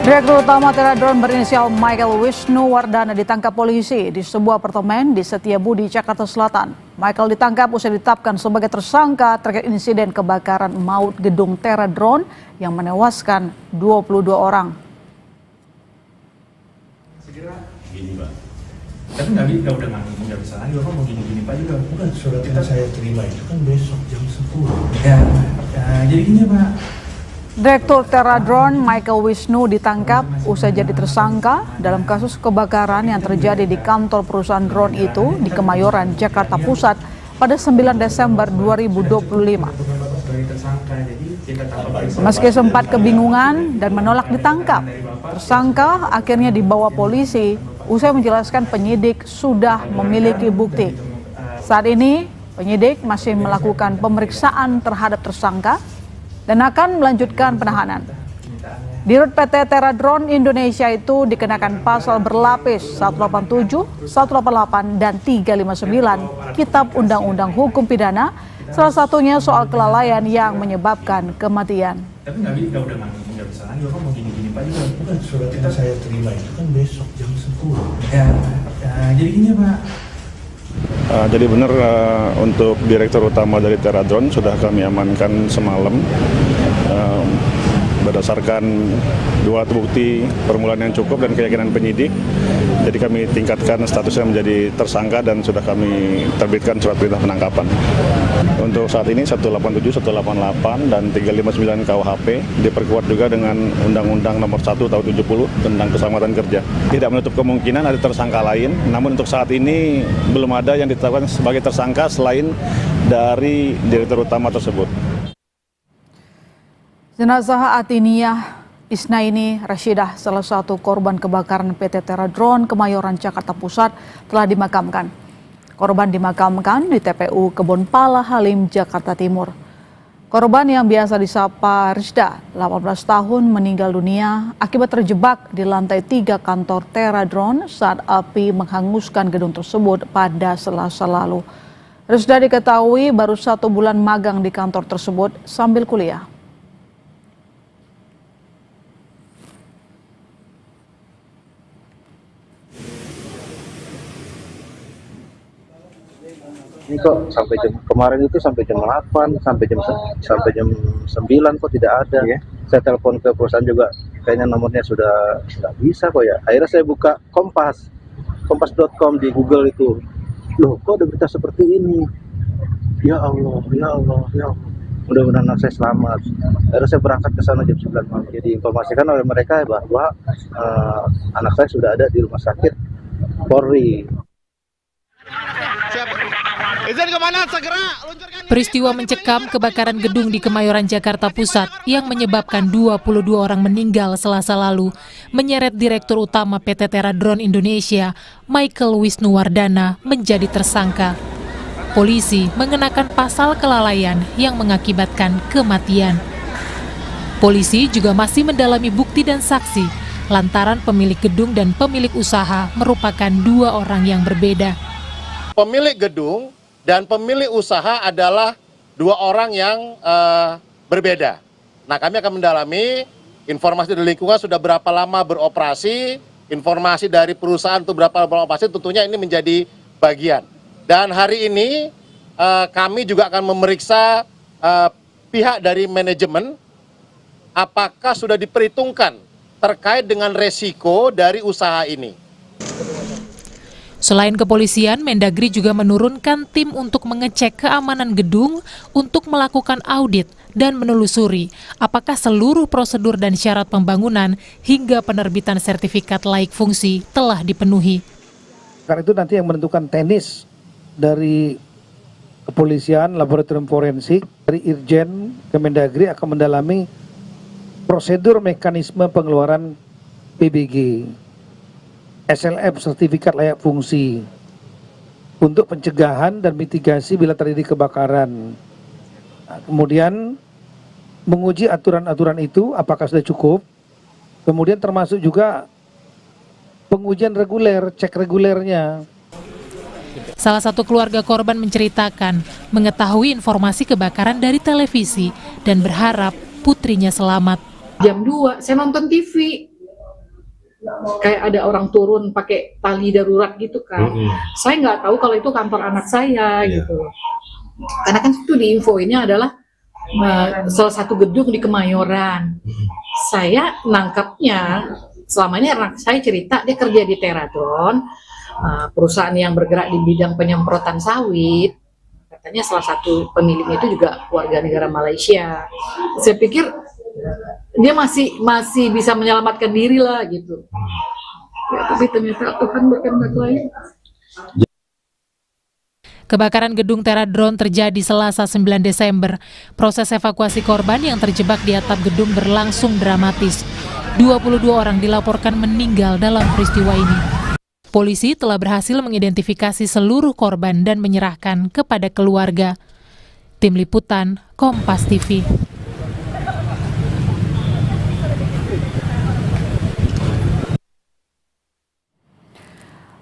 Direktur Utama Teradron berinisial Michael Wisnuwardana ditangkap polisi di sebuah apartemen di Setiabudi, Jakarta Selatan. Michael ditangkap usai ditetapkan sebagai tersangka terkait insiden kebakaran maut gedung Teradron yang menewaskan 22 orang. Gini Pak, tapi nggak bisa lagi, Bapak mau gini-gini Pak juga. Bukan, surat yang saya terima itu kan besok jam 10. Ya, jadi gini Pak. Direktur Teradron Michael Wisnu ditangkap usai jadi tersangka dalam kasus kebakaran yang terjadi di kantor perusahaan drone itu di Kemayoran, Jakarta Pusat pada 9 Desember 2025. Meski sempat kebingungan dan menolak ditangkap, tersangka akhirnya dibawa polisi usai menjelaskan penyidik sudah memiliki bukti. Saat ini penyidik masih melakukan pemeriksaan terhadap tersangka dan akan melanjutkan penahanan. Dirut PT Teradron Indonesia itu dikenakan pasal berlapis 187, 188, dan 359 Kitab Undang-Undang Hukum Pidana, salah satunya soal kelalaian yang menyebabkan kematian. Tapi nggak bisa lagi, Bapak mau gini-gini Pak juga. Bukan, surat yang saya terima itu kan besok jam 10. Ya, jadi gini Pak. Jadi benar untuk Direktur Utama dari Teradron sudah kami amankan semalam berdasarkan dua bukti permulaan yang cukup dan keyakinan penyidik. Jadi kami tingkatkan statusnya menjadi tersangka dan sudah kami terbitkan surat perintah penangkapan. Untuk saat ini 187, 188, dan 359 KUHP diperkuat juga dengan Undang-Undang Nomor 1 Tahun 70 tentang keselamatan kerja. Tidak menutup kemungkinan ada tersangka lain, namun untuk saat ini belum ada yang ditetapkan sebagai tersangka selain dari Direktur Utama tersebut. Jenazah Atiniyah Isnaini Rashidah, salah satu korban kebakaran PT Teradron Kemayoran, Jakarta Pusat, telah dimakamkan. Korban dimakamkan di TPU Kebonpala Halim, Jakarta Timur. Korban yang biasa disapa Rizda, 18 tahun, meninggal dunia akibat terjebak di lantai 3 kantor Teradron saat api menghanguskan gedung tersebut pada Selasa lalu. Rizda diketahui baru 1 bulan magang di kantor tersebut sambil kuliah. Ini kok sampai jam kemarin itu sampai jam 8, sampai jam 9 kok tidak ada. Yeah. Saya telepon ke perusahaan juga, kayaknya nomornya sudah nggak bisa kok ya. Akhirnya saya buka kompas.com di Google itu. Loh, kok ada berita seperti ini? Ya Allah, ya Allah, ya Allah. Mudah-mudahan anak saya selamat. Akhirnya saya berangkat ke sana jam 9 malam. Jadi informasikan oleh mereka bahwa anak saya sudah ada di rumah sakit Polri. Peristiwa mencekam kebakaran gedung di Kemayoran, Jakarta Pusat yang menyebabkan 22 orang meninggal Selasa lalu menyeret Direktur Utama PT Teradron Indonesia, Michael Wisnuwardana, menjadi tersangka. Polisi mengenakan pasal kelalaian yang mengakibatkan kematian. Polisi juga masih mendalami bukti dan saksi lantaran pemilik gedung dan pemilik usaha merupakan 2 orang yang berbeda. Pemilik gedung dan pemilik usaha adalah 2 orang yang berbeda. Nah, kami akan mendalami informasi dari lingkungan sudah berapa lama beroperasi, informasi dari perusahaan untuk berapa lama beroperasi, tentunya ini menjadi bagian. Dan hari ini kami juga akan memeriksa pihak dari manajemen apakah sudah diperhitungkan terkait dengan resiko dari usaha ini. Selain kepolisian, Mendagri juga menurunkan tim untuk mengecek keamanan gedung untuk melakukan audit dan menelusuri apakah seluruh prosedur dan syarat pembangunan hingga penerbitan sertifikat layak fungsi telah dipenuhi. Karena itu nanti yang menentukan teknis dari kepolisian, laboratorium forensik, dari Irjen Kemendagri akan mendalami prosedur mekanisme pengeluaran PBG. SLF, sertifikat layak fungsi, untuk pencegahan dan mitigasi bila terjadi kebakaran. Nah, kemudian menguji aturan-aturan itu apakah sudah cukup, kemudian termasuk juga pengujian reguler, cek regulernya. Salah satu keluarga korban menceritakan mengetahui informasi kebakaran dari televisi dan berharap putrinya selamat. Jam 2 saya nonton TV, kayak ada orang turun pakai tali darurat gitu kan. Saya nggak tahu kalau itu kantor anak saya gitu. Karena kan itu diinfoinnya adalah salah satu gedung di Kemayoran. Saya nangkapnya, selama ini anak saya cerita dia kerja di Teradron, perusahaan yang bergerak di bidang penyemprotan sawit. Katanya salah satu pemiliknya itu juga warga negara Malaysia. Saya pikir dia masih bisa menyelamatkan diri lah gitu. Ya, tapi ternyata Tuhan berkehendak lain. Kebakaran gedung Teradron terjadi Selasa 9 Desember. Proses evakuasi korban yang terjebak di atap gedung berlangsung dramatis. 22 orang dilaporkan meninggal dalam peristiwa ini. Polisi telah berhasil mengidentifikasi seluruh korban dan menyerahkan kepada keluarga. Tim Liputan, Kompas TV.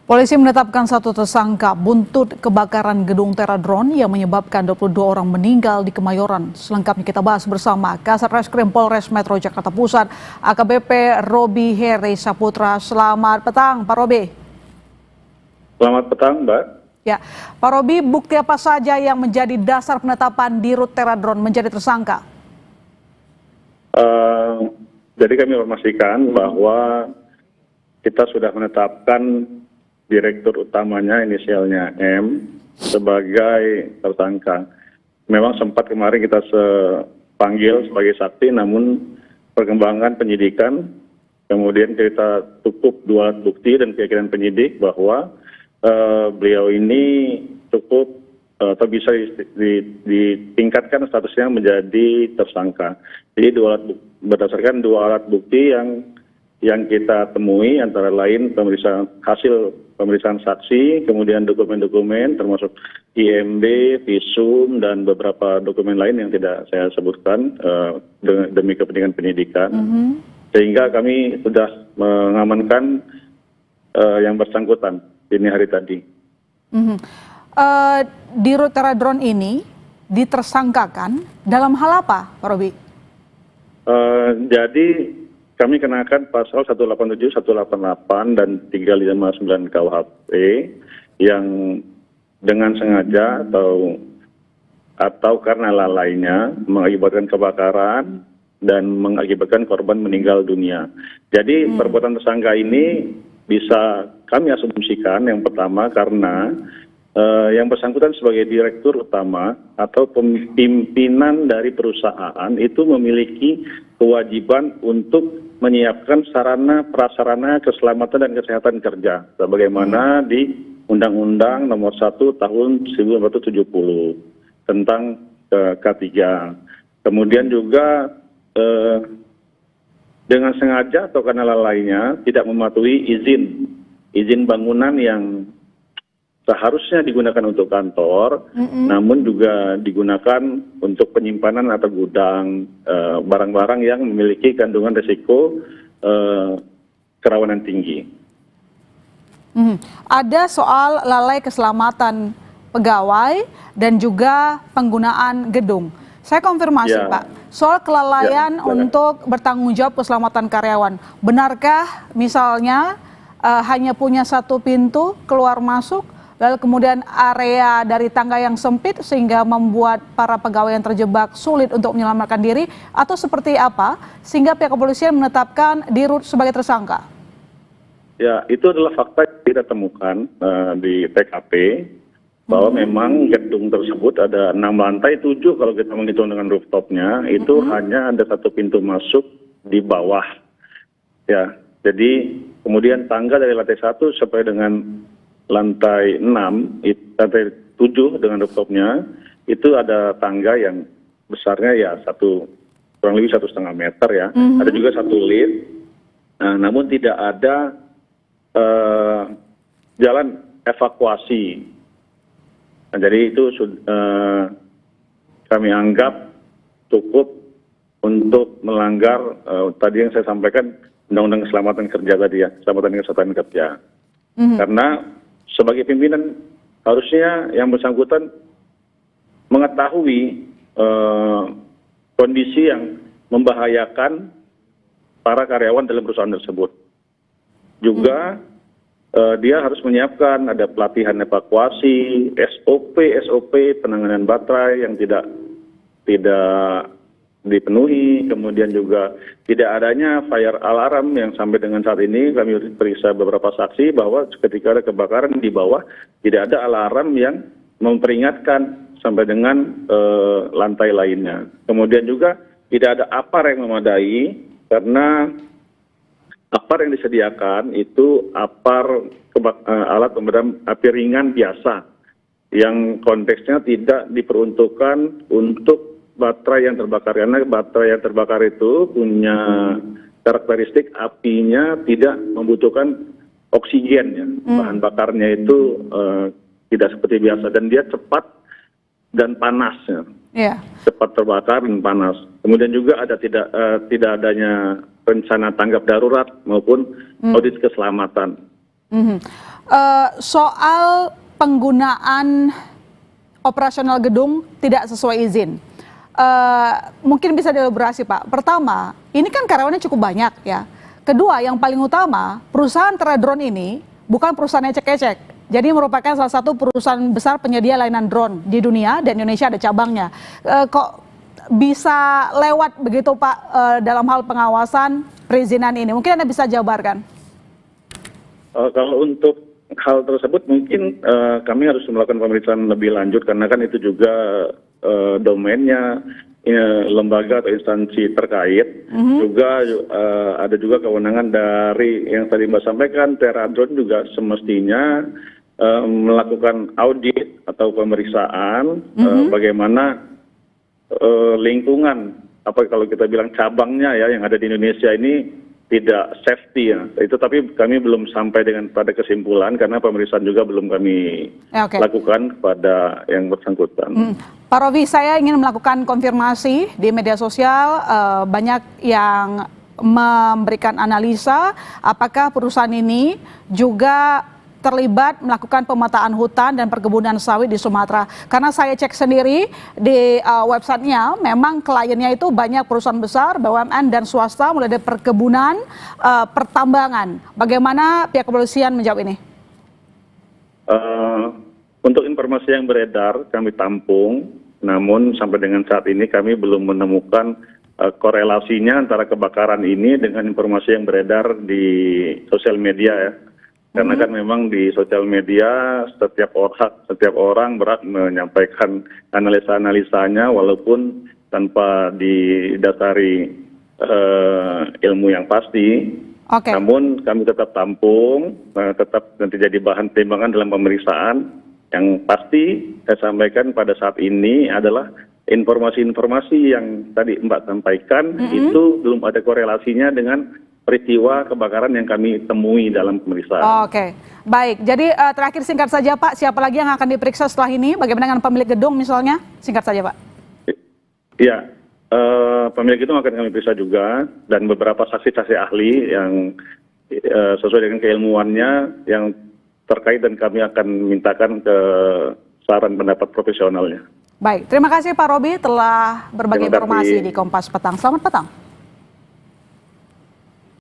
Polisi menetapkan satu tersangka buntut kebakaran gedung Teradron yang menyebabkan 22 orang meninggal di Kemayoran. Selengkapnya kita bahas bersama Kasat Reskrim Polres Metro Jakarta Pusat, AKBP Robi Heri Saputra. Selamat petang, Pak Robi. Selamat petang, Mbak. Ya, Pak Robi, bukti apa saja yang menjadi dasar penetapan Dirut Teradron menjadi tersangka? Jadi kami memastikan bahwa kita sudah menetapkan direktur utamanya inisialnya M sebagai tersangka. Memang sempat kemarin kita panggil sebagai saksi, namun perkembangan penyidikan, kemudian kita cukup 2 alat bukti dan keyakinan penyidik bahwa beliau ini cukup atau bisa ditingkatkan statusnya menjadi tersangka. Jadi berdasarkan 2 alat bukti yang kita temui, antara lain hasil pemeriksaan saksi, kemudian dokumen-dokumen termasuk IMB, visum, dan beberapa dokumen lain yang tidak saya sebutkan demi kepentingan penyidikan. Sehingga kami sudah mengamankan yang bersangkutan dini hari tadi. Dirut Teradron ini ditersangkakan dalam hal apa, Pak Robi? Jadi kami kenakan pasal 187, 188, dan 359 KUHP yang dengan sengaja atau karena lalainya mengakibatkan kebakaran dan mengakibatkan korban meninggal dunia. Jadi perbuatan tersangka ini bisa kami asumsikan yang pertama karena yang bersangkutan sebagai direktur utama atau pimpinan dari perusahaan itu memiliki kewajiban untuk menyiapkan sarana prasarana keselamatan dan kesehatan kerja sebagaimana di Undang-Undang Nomor 1 Tahun 1970 tentang K3. Kemudian juga dengan sengaja atau karena lalainya tidak mematuhi izin bangunan yang seharusnya digunakan untuk kantor, namun juga digunakan untuk penyimpanan atau gudang barang-barang yang memiliki kandungan risiko kerawanan tinggi. Ada soal lalai keselamatan pegawai dan juga penggunaan gedung. Saya konfirmasi, Pak, soal kelalaian untuk bertanggung jawab keselamatan karyawan. Benarkah misalnya hanya punya 1 pintu keluar masuk, lalu kemudian area dari tangga yang sempit sehingga membuat para pegawai yang terjebak sulit untuk menyelamatkan diri, atau seperti apa sehingga pihak kepolisian menetapkan Dirut sebagai tersangka? Ya, itu adalah fakta yang kita temukan di TKP bahwa memang gedung tersebut ada 6 lantai, 7 kalau kita menghitung dengan rooftopnya, itu hanya ada 1 pintu masuk di bawah. Ya, jadi kemudian tangga dari lantai 1 sampai dengan lantai 6, lantai 7 dengan rooftopnya, itu ada tangga yang besarnya ya kurang lebih 1,5 meter ya. Ada juga 1 lift, namun tidak ada jalan evakuasi. Nah, jadi itu kami anggap cukup untuk melanggar tadi yang saya sampaikan Undang-Undang Keselamatan Kerja tadi ya, Keselamatan dan Kesehatan Kerja. Karena sebagai pimpinan harusnya yang bersangkutan mengetahui kondisi yang membahayakan para karyawan dalam perusahaan tersebut. juga dia harus menyiapkan ada pelatihan evakuasi, SOP penanganan baterai yang tidak dipenuhi, kemudian juga tidak adanya fire alarm yang sampai dengan saat ini kami periksa beberapa saksi bahwa ketika ada kebakaran di bawah tidak ada alarm yang memperingatkan sampai dengan lantai lainnya. Kemudian juga tidak ada APAR yang memadai karena APAR yang disediakan itu APAR alat pemadam api ringan biasa yang konteksnya tidak diperuntukkan untuk baterai yang terbakar, karena baterai yang terbakar itu punya karakteristik apinya tidak membutuhkan oksigen ya. Bahan bakarnya itu tidak seperti biasa dan dia cepat dan panas ya. Cepat terbakar dan panas. Kemudian juga ada tidak adanya rencana tanggap darurat maupun audit keselamatan. Soal penggunaan operasional gedung tidak sesuai izin, mungkin bisa dielaborasi Pak. Pertama, ini kan karyawannya cukup banyak ya. Kedua, yang paling utama, perusahaan Teradrone ini bukan perusahaan ecek-ecek. Jadi merupakan salah satu perusahaan besar penyedia layanan drone di dunia dan Indonesia ada cabangnya. Kok bisa lewat begitu Pak dalam hal pengawasan perizinan ini? Mungkin Anda bisa jabarkan. Kalau untuk hal tersebut mungkin kami harus melakukan pemeriksaan lebih lanjut karena kan itu juga domainnya lembaga atau instansi terkait. Juga ada juga kewenangan dari yang tadi Mbak sampaikan, Teradrone juga semestinya melakukan audit atau pemeriksaan bagaimana lingkungan, apa kalau kita bilang cabangnya ya yang ada di Indonesia ini tidak safety ya. Itu tapi kami belum sampai dengan pada kesimpulan karena pemeriksaan juga belum kami lakukan kepada yang bersangkutan. Pak Robi, saya ingin melakukan konfirmasi di media sosial, banyak yang memberikan analisa apakah perusahaan ini juga terlibat melakukan pemetaan hutan dan perkebunan sawit di Sumatera. Karena saya cek sendiri di websitenya, memang kliennya itu banyak perusahaan besar, BUMN dan swasta, mulai dari perkebunan, pertambangan. Bagaimana pihak kepolisian menjawab ini? Untuk informasi yang beredar kami tampung, namun sampai dengan saat ini kami belum menemukan korelasinya antara kebakaran ini dengan informasi yang beredar di sosial media ya. Karena kan memang di sosial media setiap orang berhak menyampaikan analisa-analisanya walaupun tanpa didasari ilmu yang pasti. Namun kami tetap tampung, tetap nanti jadi bahan pertimbangan dalam pemeriksaan. Yang pasti saya sampaikan pada saat ini adalah informasi-informasi yang tadi Mbak sampaikan itu belum ada korelasinya dengan peristiwa kebakaran yang kami temui dalam pemeriksaan. Baik. Jadi terakhir singkat saja Pak, siapa lagi yang akan diperiksa setelah ini? Bagaimana dengan pemilik gedung misalnya? Singkat saja Pak. Iya, pemilik gedung akan kami periksa juga dan beberapa saksi-saksi ahli yang sesuai dengan keilmuannya yang terkait dan kami akan mintakan ke saran pendapat profesionalnya. Baik, terima kasih Pak Robi telah berbagi informasi di Kompas Petang. Selamat petang.